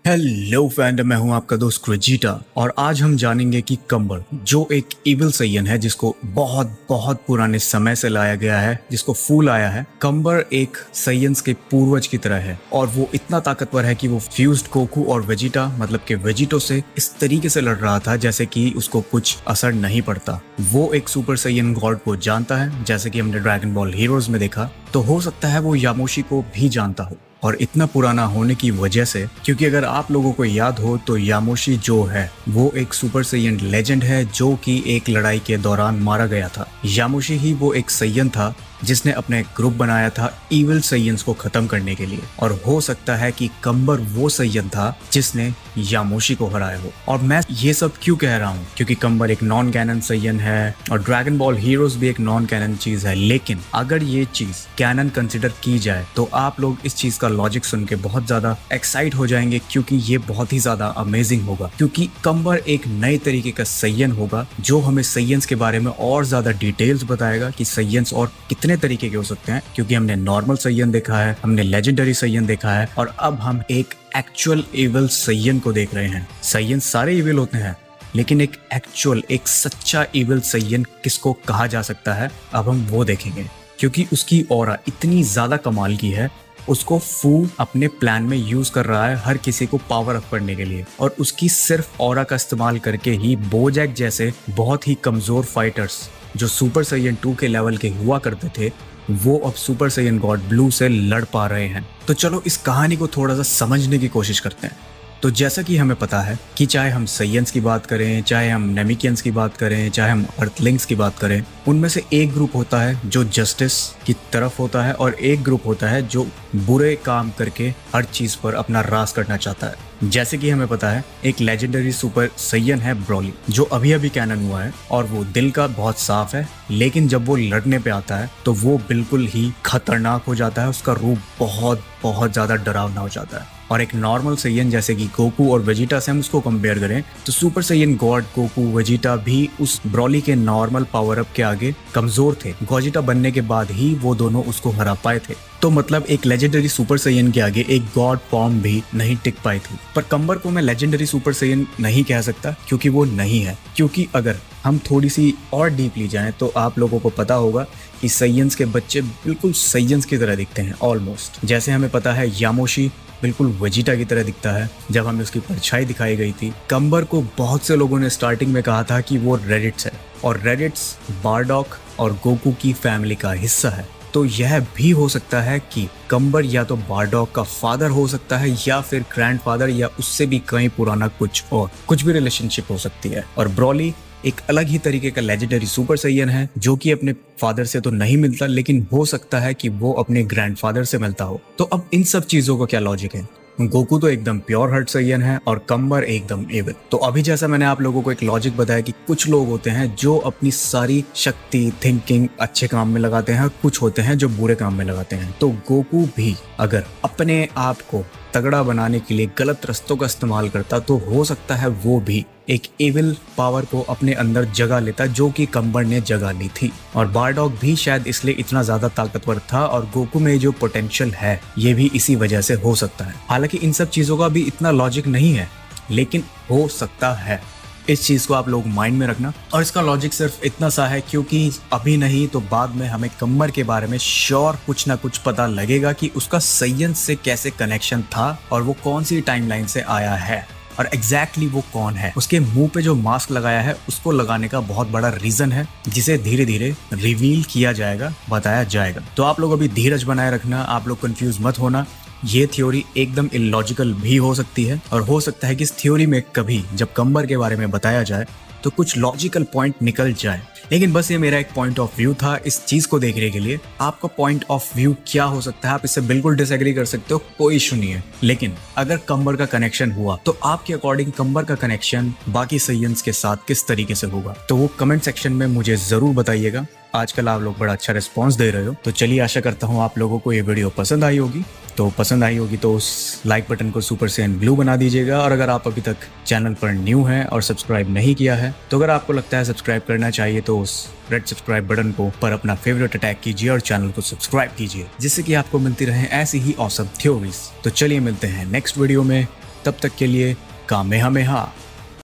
Hello fandom, मैं हूं आपका दोस्त वेजिटा और आज हम जानेंगे कि कंबर जो एक इविल सैयन है जिसको बहुत बहुत पुराने समय से लाया गया है, जिसको फूल आया है। कंबर एक सैयन्स के पूर्वज की तरह है और वो इतना ताकतवर है कि वो फ्यूज्ड गोकू और वेजिटा मतलब के वेजिटो से इस तरीके से लड़ रहा था जैसे कि उसको कुछ असर नहीं पड़ता। वो एक सुपर सैयन गॉड को जानता है, जैसे कि हमने ड्रैगन बॉल हीरोज में देखा। तो हो सकता है वो यामोशी को भी जानता हो, और इतना पुराना होने की वजह से, क्योंकि अगर आप लोगों को याद हो तो यामोशी जो है वो एक सुपर सैयन लेजेंड है जो कि एक लड़ाई के दौरान मारा गया था। यामोशी ही वो एक सैयन था जिसने अपने ग्रुप बनाया था इविल सैयन्स को खत्म करने के लिए, और हो सकता है कि कंबर वो सैयन था जिसने यामोशी को हराया हो। और मैं ये सब क्यों कह रहा हूँ, क्योंकि कंबर एक नॉन कैनन सैयन है और ड्रैगन बॉल हीरोज भी एक नॉन कैनन चीज है। लेकिन अगर ये चीज कैनन कंसिडर की जाए तो आप लोग इस चीज का लॉजिक सुन के बहुत ज्यादा एक्साइट हो जाएंगे, क्योंकि ये बहुत ही ज्यादा अमेजिंग होगा। क्योंकि कंबर एक नए तरीके का सैयन होगा जो हमें सैयन्स के बारे में और ज्यादा डिटेल्स बताएगा कि सैयन्स और कितने तरीके के हो सकते हैं। क्योंकि हमने नॉर्मल सैयन देखा है, हमने लेजेंडरी सैयन देखा है, और अब हम एक एक्चुअल इविल सैयन को देख रहे हैं। सैयन सारे इविल होते हैं, लेकिन एक एक्चुअल, एक सच्चा इविल सैयन किसको कहा जा सकता है, अब हम वो देखेंगे। क्योंकि उसकी ऑरा इतनी ज्यादा कमाल की है, उसको फू अपने प्लान में यूज कर रहा है हर किसी को पावर अप करने के लिए, और उसकी सिर्फ ऑरा का इस्तेमाल करके ही बोजैक जैसे बहुत ही कमजोर फाइटर्स जो सुपर सैयन 2 के लेवल के हुआ करते थे, वो अब सुपर सैयन गॉड ब्लू से लड़ पा रहे हैं। तो चलो इस कहानी को थोड़ा सा समझने की कोशिश करते हैं। तो जैसा कि हमें पता है कि चाहे हम सैयन्स की बात करें, चाहे हम नेमिकियंस की बात करें, चाहे हम अर्थलिंग्स की बात करें, उनमें से एक ग्रुप होता है जो जस्टिस की तरफ होता है और एक ग्रुप होता है जो बुरे काम करके हर चीज पर अपना राज करना चाहता है। जैसे कि हमें पता है एक लेजेंडरी सुपर सैयन है ब्रॉली, जो अभी अभी कैनन हुआ है, और वो दिल का बहुत साफ है, लेकिन जब वो लड़ने पे आता है तो वो बिल्कुल ही खतरनाक हो जाता है। उसका रूप बहुत बहुत ज्यादा डरावना हो जाता है। और एक नॉर्मल सैयन जैसे कि गोकू और वेजिटा से हम उसको कंपेयर करें तो super Saiyan God Goku Vegeta भी उस ब्रॉली के नॉर्मल पावर अप के आगे कमजोर थे। गोजिटा बनने के बाद ही वो दोनों उसको हरा पाए थे। तो मतलब एक लेजेंडरी सुपर सैयन के आगे एक गॉड फॉर्म भी नहीं टिक पाई थी। पर कंबर को मैं लेजेंडरी सुपर सैयन नहीं कह सकता, क्योंकि वो नहीं है। क्योंकि अगर हम थोड़ी सी और डीपली जाएं तो आप लोगों को पता होगा कि सैयन्स के बच्चे बिल्कुल सैयन्स की तरह दिखते हैं ऑलमोस्ट। जैसे हमें पता है यामोशी बिल्कुल वेजिटा की तरह दिखता है जब हमें उसकी परछाई दिखाई गई थी। कंबर को बहुत से लोगों ने स्टार्टिंग में कहा था कि वो रेडिट्स है, और रेडिट्स बारडॉक और गोकू की फैमिली का हिस्सा है। तो यह भी हो सकता है कि कंबर या तो बारडॉक का फादर हो सकता है, या फिर ग्रैंडफादर, या उससे भी कहीं पुराना कुछ भी रिलेशनशिप हो सकती है। और ब्रॉली एक अलग ही तरीके का लेजेंडरी सुपर सैयन है जो कि अपने फादर से तो नहीं मिलता, लेकिन हो सकता है कि वो अपने ग्रैंडफादर से मिलता हो। तो अब इन सब चीजों का क्या लॉजिक है? गोकू तो एकदम प्योर हार्ट सैयन है और कंबर एकदम एविल। तो अभी जैसा मैंने आप लोगों को एक लॉजिक बताया कि कुछ लोग होते हैं जो अपनी सारी शक्ति, थिंकिंग अच्छे काम में लगाते हैं, और कुछ होते हैं जो बुरे काम में लगाते हैं। तो गोकू भी अगर अपने आप को तगड़ा बनाने के लिए गलत रास्तों का इस्तेमाल करता तो हो सकता है वो भी एक एविल पावर को अपने अंदर जगा लेता जो कि कंबर ने जगा ली थी। और बारडॉक भी शायद इसलिए इतना ज्यादा ताकतवर था, और गोकू में जो पोटेंशियल है ये भी इसी वजह से हो सकता है। हालांकि इन सब चीजों का भी इतना लॉजिक नहीं है, लेकिन हो सकता है। इस चीज को आप लोग माइंड में रखना। और इसका लॉजिक सिर्फ इतना सा है क्योंकि अभी नहीं तो बाद में हमें कंबर के बारे में श्योर कुछ ना कुछ पता लगेगा कि उसका सैयन से कैसे कनेक्शन था और वो कौन सी टाइमलाइन से आया है, और एग्जैक्टली वो कौन है। उसके मुंह पे जो मास्क लगाया है उसको लगाने का बहुत बड़ा रीजन है, जिसे धीरे धीरे रिवील किया जाएगा, बताया जाएगा। तो आप लोग अभी धीरज बनाए रखना, आप लोग कंफ्यूज मत होना। ये थ्योरी एकदम इलॉजिकल भी हो सकती है, और हो सकता है कि इस थ्योरी में कभी जब कंबर के बारे में बताया जाए तो कुछ लॉजिकल पॉइंट निकल जाए। लेकिन बस ये मेरा एक पॉइंट ऑफ व्यू था इस चीज को देखने के लिए। आपका पॉइंट ऑफ व्यू क्या हो सकता है, आप इससे बिल्कुल डिसएग्री कर सकते हो, कोई इशू नहीं है। लेकिन अगर कंबर का कनेक्शन हुआ तो आपके अकॉर्डिंग कंबर का कनेक्शन बाकी सैयन्स के साथ किस तरीके से होगा, तो वो कमेंट सेक्शन में मुझे जरूर बताइएगा। आजकल आप लोग बड़ा अच्छा रिस्पॉन्स दे रहे हो, तो चलिए आशा करता हूँ आप लोगों को ये वीडियो पसंद आई होगी। तो पसंद आई होगी तो उस लाइक बटन को सुपर सैयन ब्लू बना दीजिएगा। और अगर आप अभी तक चैनल पर न्यू हैं और सब्सक्राइब नहीं किया है, तो अगर आपको लगता है सब्सक्राइब करना चाहिए तो उस रेड सब्सक्राइब बटन को पर अपना फेवरेट अटैक कीजिए और चैनल को सब्सक्राइब कीजिए, जिससे कि आपको मिलती रहे ऐसी ही ऑसम थ्योरीज। तो चलिए मिलते हैं नेक्स्ट वीडियो में। तब तक के लिए कामेहामेहा।